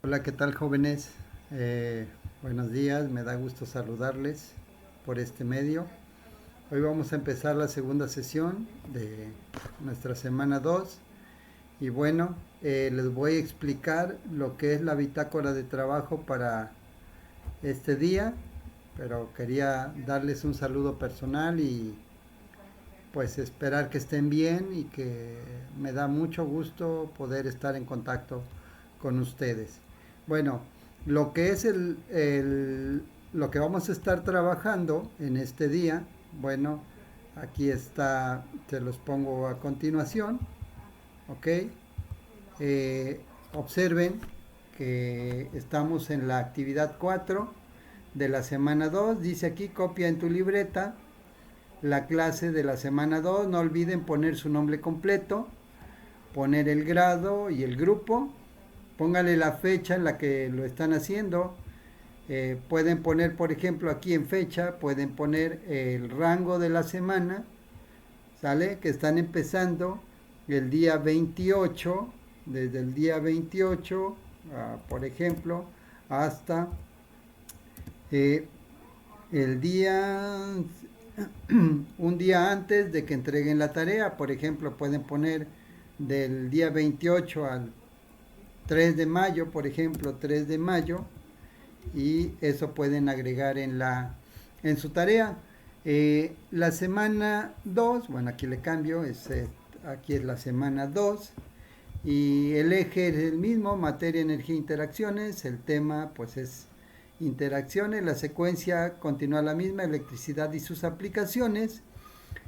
Hola, ¿qué tal, jóvenes? Buenos días, me da gusto saludarles por este medio. Hoy vamos a empezar la segunda sesión de nuestra semana 2 y bueno, les voy a explicar lo que es la bitácora de trabajo para este día, pero quería darles un saludo personal y pues esperar que estén bien y que me da mucho gusto poder estar en contacto con ustedes. Bueno, lo que es lo que vamos a estar trabajando en este día, bueno, aquí está, se los pongo a continuación, ¿ok? Eh, Observen que estamos en la actividad 4 de la semana 2. Dice aquí, copia en tu libreta la clase de la semana 2. No olviden poner su nombre completo, poner el grado y el grupo. Póngale la fecha en la que lo están haciendo. Pueden poner, por ejemplo, aquí en fecha, pueden poner el rango de la semana, ¿sale? Que están empezando el día 28, desde el día 28, por ejemplo, hasta eh, el día un día antes de que entreguen la tarea. Por ejemplo, pueden poner del día 28 al 3 de mayo, por ejemplo, 3 de mayo, y eso pueden agregar en su tarea. La semana 2, bueno, aquí le cambio, aquí es la semana 2 y el eje es el mismo, materia, energía, interacciones. El tema pues es interacciones. La secuencia continúa la misma, electricidad y sus aplicaciones.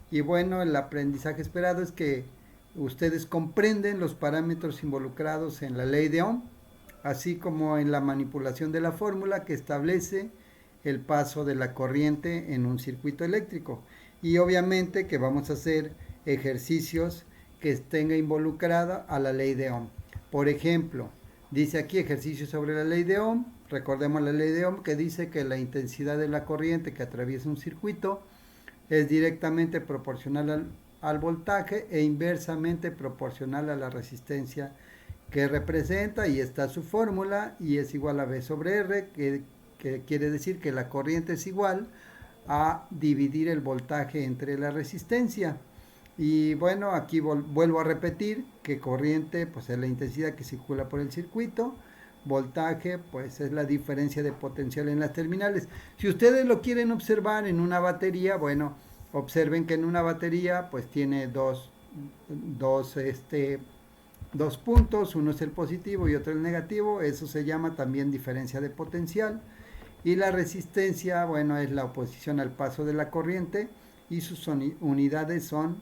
Y bueno, el aprendizaje esperado es que ustedes comprenden los parámetros involucrados en la ley de Ohm, así como en la manipulación de la fórmula que establece el paso de la corriente en un circuito eléctrico. Y obviamente que vamos a hacer ejercicios que tenga involucrada a la ley de Ohm. Por ejemplo, dice aquí ejercicios sobre la ley de Ohm. Recordemos la ley de Ohm que dice que la intensidad de la corriente que atraviesa un circuito es directamente proporcional al voltaje e inversamente proporcional a la resistencia que representa, y está su fórmula, y es igual a V sobre R, que quiere decir que la corriente es igual a dividir el voltaje entre la resistencia. Y bueno, aquí vuelvo a repetir que corriente pues es la intensidad que circula por el circuito, voltaje pues es la diferencia de potencial en las terminales. Si ustedes lo quieren observar en una batería, bueno, observen que en una batería pues tiene dos, dos puntos, uno es el positivo y otro el negativo. Eso se llama también diferencia de potencial. Y la resistencia, bueno, es la oposición al paso de la corriente, y sus unidades son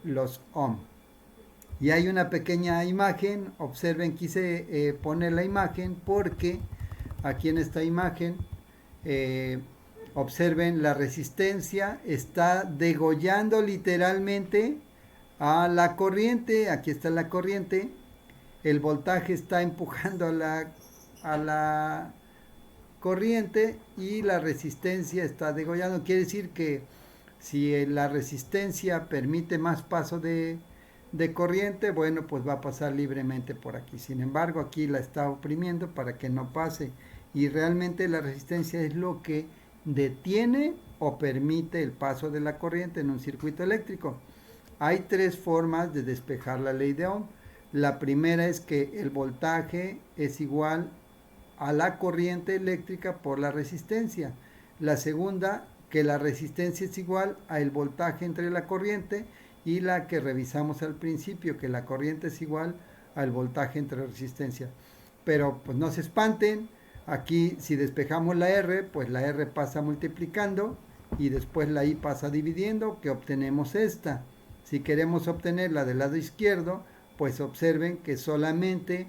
los ohm. Y hay una pequeña imagen, observen, quise poner la imagen porque aquí en esta imagen, eh, observen, la resistencia está degollando literalmente a la corriente. Aquí está la corriente, el voltaje está empujando a la corriente y la resistencia está degollando. Quiere decir que si la resistencia permite más paso de corriente, bueno, pues va a pasar libremente por aquí. Sin embargo, aquí la está oprimiendo para que no pase. Y realmente la resistencia es lo que detiene o permite el paso de la corriente en un circuito eléctrico. Hay tres formas de despejar la ley de Ohm. La primera es que el voltaje es igual a la corriente eléctrica por la resistencia. La segunda, que la resistencia es igual al voltaje entre la corriente, y la que revisamos al principio, que la corriente es igual al voltaje entre la resistencia. Pero pues no se espanten, aquí si despejamos la R, pues la R pasa multiplicando y después la I pasa dividiendo, que obtenemos esta. Si queremos obtenerla del lado izquierdo, pues observen que solamente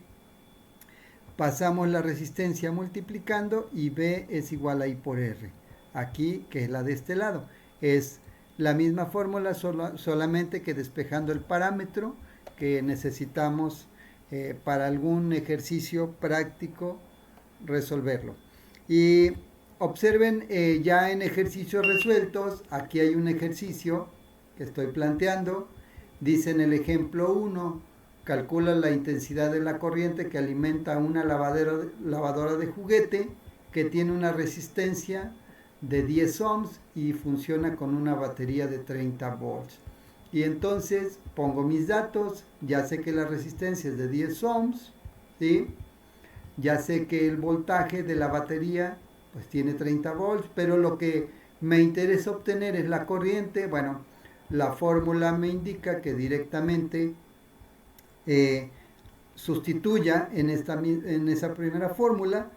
pasamos la resistencia multiplicando y B es igual a I por R. Aquí, que es la de este lado, es la misma fórmula, solamente que despejando el parámetro que necesitamos para algún ejercicio práctico resolverlo. Y observen, ya en ejercicios resueltos, aquí hay un ejercicio que estoy planteando. Dice en el ejemplo 1, calcula la intensidad de la corriente que alimenta una lavadora de juguete que tiene una resistencia de 10 ohms y funciona con una batería de 30 volts. Y entonces pongo mis datos, ya sé que la resistencia es de 10 ohms, ¿sí? Ya sé que el voltaje de la batería pues tiene 30 volts, pero lo que me interesa obtener es la corriente. Bueno, la fórmula me indica que directamente sustituya en esa primera fórmula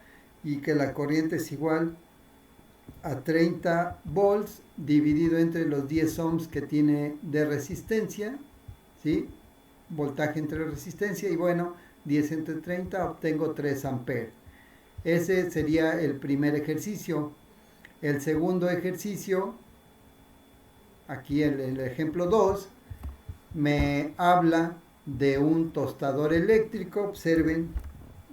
y que la corriente es igual a 30 volts dividido entre los 10 ohms que tiene de resistencia, ¿sí? Voltaje entre resistencia, y bueno, 10 entre 30 obtengo 3 amperes. Ese sería el primer ejercicio. El segundo ejercicio, aquí el ejemplo 2, me habla de un tostador eléctrico. Observen,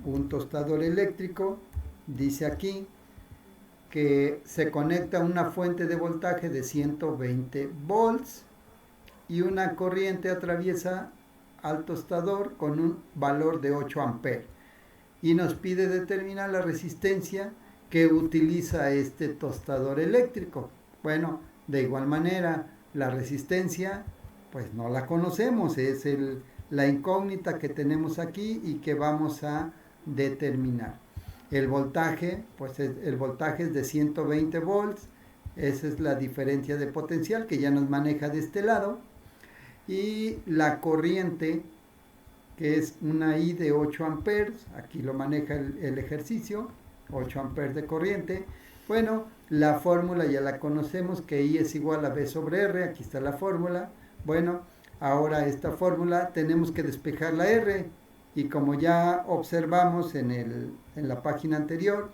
un tostador eléctrico, dice aquí que se conecta a una fuente de voltaje de 120 volts y una corriente atraviesa al tostador con un valor de 8 amperes, y nos pide determinar la resistencia que utiliza este tostador eléctrico. Bueno, de igual manera, la resistencia pues no la conocemos, es la incógnita que tenemos aquí y que vamos a determinar. El voltaje, pues el voltaje es de 120 volts, esa es la diferencia de potencial que ya nos maneja de este lado, y la corriente, que es una I de 8 amperes, aquí lo maneja el ejercicio, 8 amperes de corriente. Bueno, la fórmula ya la conocemos, que I es igual a V sobre R, aquí está la fórmula. Bueno, ahora esta fórmula tenemos que despejar la R, y como ya observamos en la página anterior,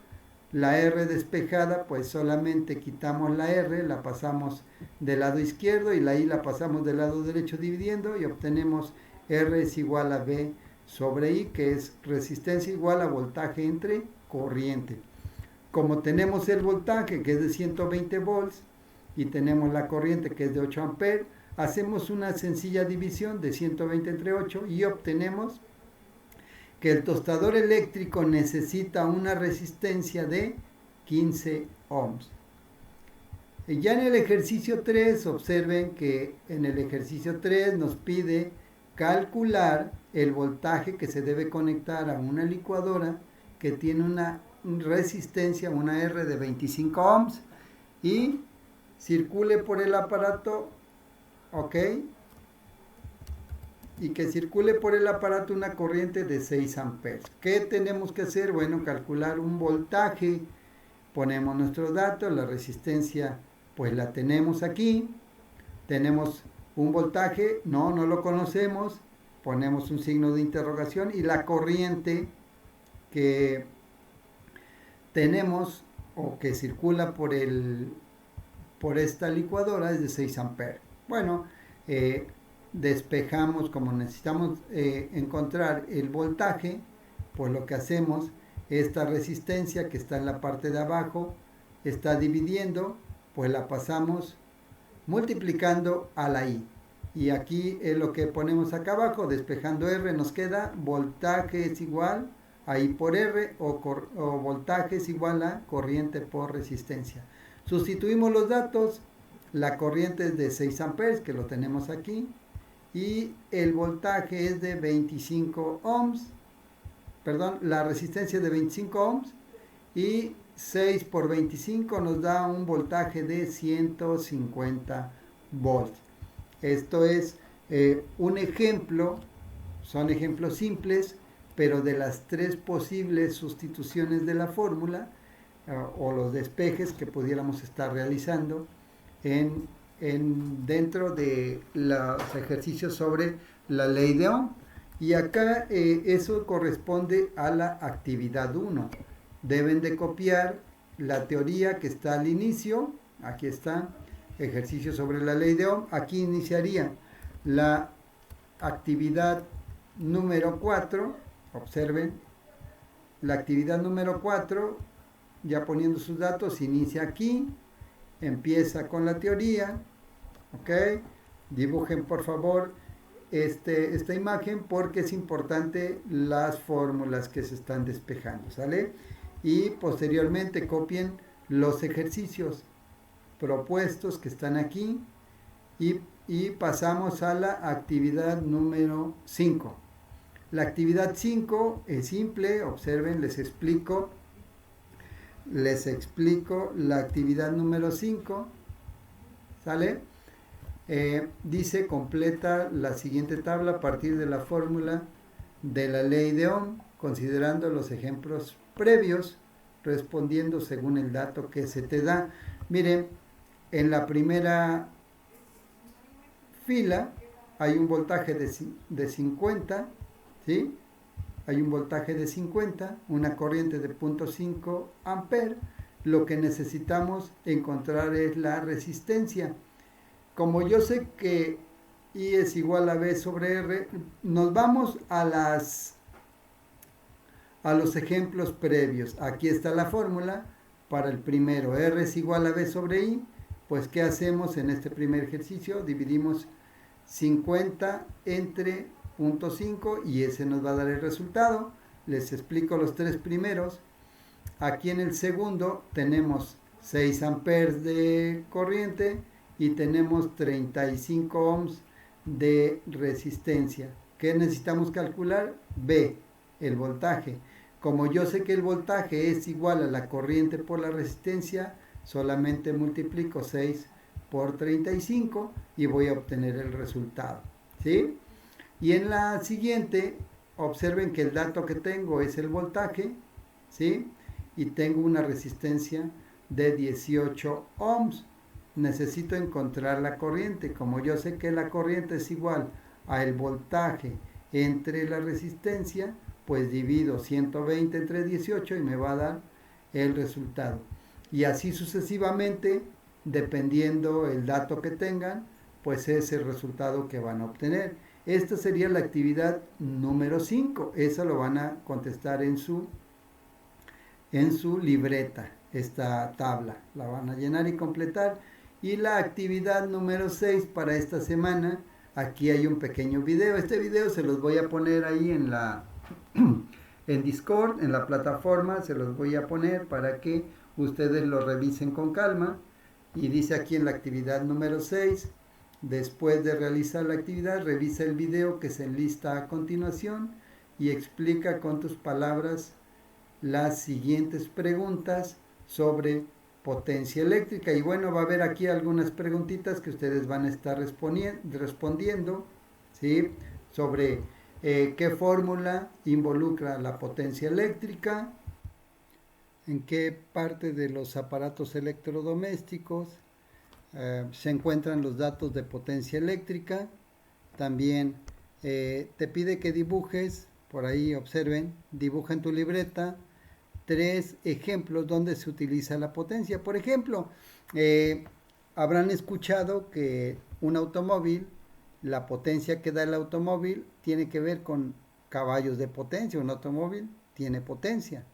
la R despejada, pues solamente quitamos la R, la pasamos del lado izquierdo, y la I la pasamos del lado derecho dividiendo, y obtenemos R es igual a V sobre I, que es resistencia igual a voltaje entre corriente. Como tenemos el voltaje, que es de 120 volts, y tenemos la corriente, que es de 8 amperes, hacemos una sencilla división de 120 entre 8 y obtenemos que el tostador eléctrico necesita una resistencia de 15 ohms. Y ya en el ejercicio 3, observen que en el ejercicio 3 nos pide calcular el voltaje que se debe conectar a una licuadora que tiene una resistencia, una R de 25 ohms, y circule por el aparato, ¿ok? Y que circule por el aparato una corriente de 6 amperes. ¿Qué tenemos que hacer? Bueno, calcular un voltaje. Ponemos nuestros datos, la resistencia pues la tenemos aquí. Tenemos un voltaje, no lo conocemos. Ponemos un signo de interrogación, y la corriente que tenemos o que circula por esta licuadora es de 6 amperes. Bueno, despejamos, como necesitamos encontrar el voltaje, pues lo que hacemos, esta resistencia que está en la parte de abajo está dividiendo, pues la pasamos multiplicando a la I, y aquí es lo que ponemos acá abajo. Despejando R nos queda voltaje es igual a I por R, o voltaje es igual a corriente por resistencia. Sustituimos los datos, la corriente es de 6 amperes, que lo tenemos aquí, y el voltaje es de 25 ohms, perdón, la resistencia es de 25 ohms, y 6 por 25 nos da un voltaje de 150 volts. Esto es un ejemplo, son ejemplos simples, pero de las 3 posibles sustituciones de la fórmula o los despejes que pudiéramos estar realizando dentro de los ejercicios sobre la ley de Ohm. Y acá eso corresponde a la actividad 1. Deben de copiar la teoría que está al inicio. Aquí está, ejercicio sobre la ley de Ohm. Aquí iniciaría la actividad número 4. Observen, la actividad número 4, ya poniendo sus datos, inicia aquí, empieza con la teoría, ¿ok? Dibujen por favor esta imagen porque es importante las fórmulas que se están despejando, ¿sale? Y posteriormente copien los ejercicios propuestos que están aquí y pasamos a la actividad número 5. La actividad 5 es simple, observen, les explico la actividad número 5, ¿sale? Dice, completa la siguiente tabla a partir de la fórmula de la ley de Ohm, considerando los ejemplos previos, respondiendo según el dato que se te da. Miren, en la primera fila hay un voltaje de 50, ¿sí? Hay un voltaje de 50, una corriente de 0.5 amperes. Lo que necesitamos encontrar es la resistencia. Como yo sé que I es igual a V sobre R, nos vamos a los ejemplos previos. Aquí está la fórmula para el primero. R es igual a V sobre I. Pues, ¿qué hacemos en este primer ejercicio? Dividimos 50 entre 0.5 y ese nos va a dar el resultado. Les explico los tres primeros. Aquí en el segundo tenemos 6 amperes de corriente y tenemos 35 ohms de resistencia. ¿Qué necesitamos calcular? V, el voltaje. Como yo sé que el voltaje es igual a la corriente por la resistencia, solamente multiplico 6 por 35 y voy a obtener el resultado, ¿sí? Y en la siguiente, observen que el dato que tengo es el voltaje, ¿sí? Y tengo una resistencia de 18 ohms. Necesito encontrar la corriente. Como yo sé que la corriente es igual a el voltaje entre la resistencia, pues divido 120 entre 18 y me va a dar el resultado. Y así sucesivamente, dependiendo el dato que tengan, pues es el resultado que van a obtener. Esta sería la actividad número 5. Eso lo van a contestar en su libreta. Esta tabla la van a llenar y completar. Y la actividad número 6 para esta semana, aquí hay un pequeño video. Este video se los voy a poner ahí en Discord, en la plataforma, se los voy a poner para que ustedes lo revisen con calma. Y dice aquí en la actividad número 6, después de realizar la actividad, revisa el video que se enlista a continuación y explica con tus palabras las siguientes preguntas sobre potencia eléctrica. Y bueno, va a haber aquí algunas preguntitas que ustedes van a estar respondiendo, ¿sí? Sobre qué fórmula involucra la potencia eléctrica, en qué parte de los aparatos electrodomésticos se encuentran los datos de potencia eléctrica. También te pide que dibujes, por ahí observen, dibuja en tu libreta 3 ejemplos donde se utiliza la potencia. Por ejemplo, habrán escuchado que un automóvil, la potencia que da el automóvil tiene que ver con caballos de potencia. Un automóvil tiene potencia.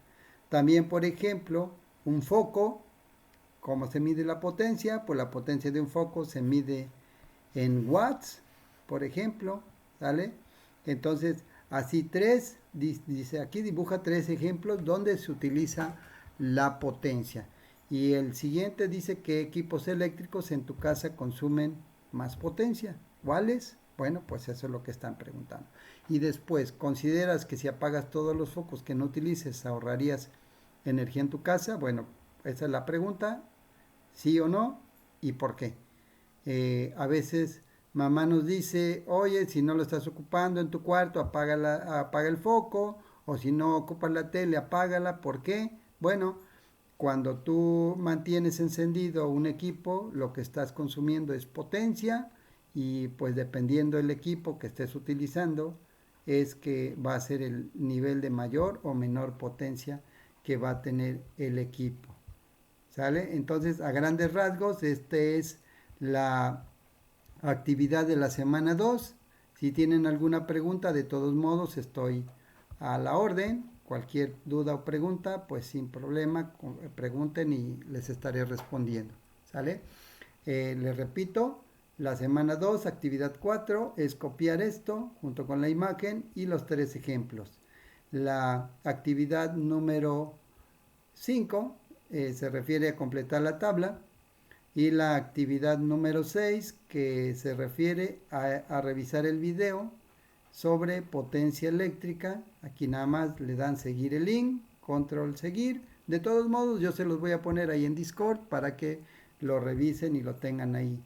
También, por ejemplo, un foco, ¿cómo se mide la potencia? Pues la potencia de un foco se mide en watts, por ejemplo, ¿sale? Entonces, así dice aquí, dibuja 3 ejemplos donde se utiliza la potencia. Y el siguiente dice qué equipos eléctricos en tu casa consumen más potencia. ¿Cuáles? Bueno, pues eso es lo que están preguntando. Y después, ¿consideras que si apagas todos los focos que no utilices ahorrarías energía en tu casa? Bueno, esa es la pregunta, sí o no, y por qué. A veces mamá nos dice, oye, si no lo estás ocupando en tu cuarto, apaga el foco, o si no ocupas la tele, apágala. ¿Por qué? Bueno, cuando tú mantienes encendido un equipo, lo que estás consumiendo es potencia, y pues dependiendo del equipo que estés utilizando, es que va a ser el nivel de mayor o menor potencia que va a tener el equipo. ¿Sale? Entonces, a grandes rasgos, es la actividad de la semana 2. Si tienen alguna pregunta, de todos modos estoy a la orden. Cualquier duda o pregunta, pues sin problema, pregunten y les estaré respondiendo. ¿Sale? Les repito, La semana 2, actividad 4, es copiar esto junto con la imagen y los 3 ejemplos. La actividad número 5 se refiere a completar la tabla. Y la actividad número 6 que se refiere a revisar el video sobre potencia eléctrica. Aquí nada más le dan seguir el link, control seguir. De todos modos yo se los voy a poner ahí en Discord para que lo revisen y lo tengan ahí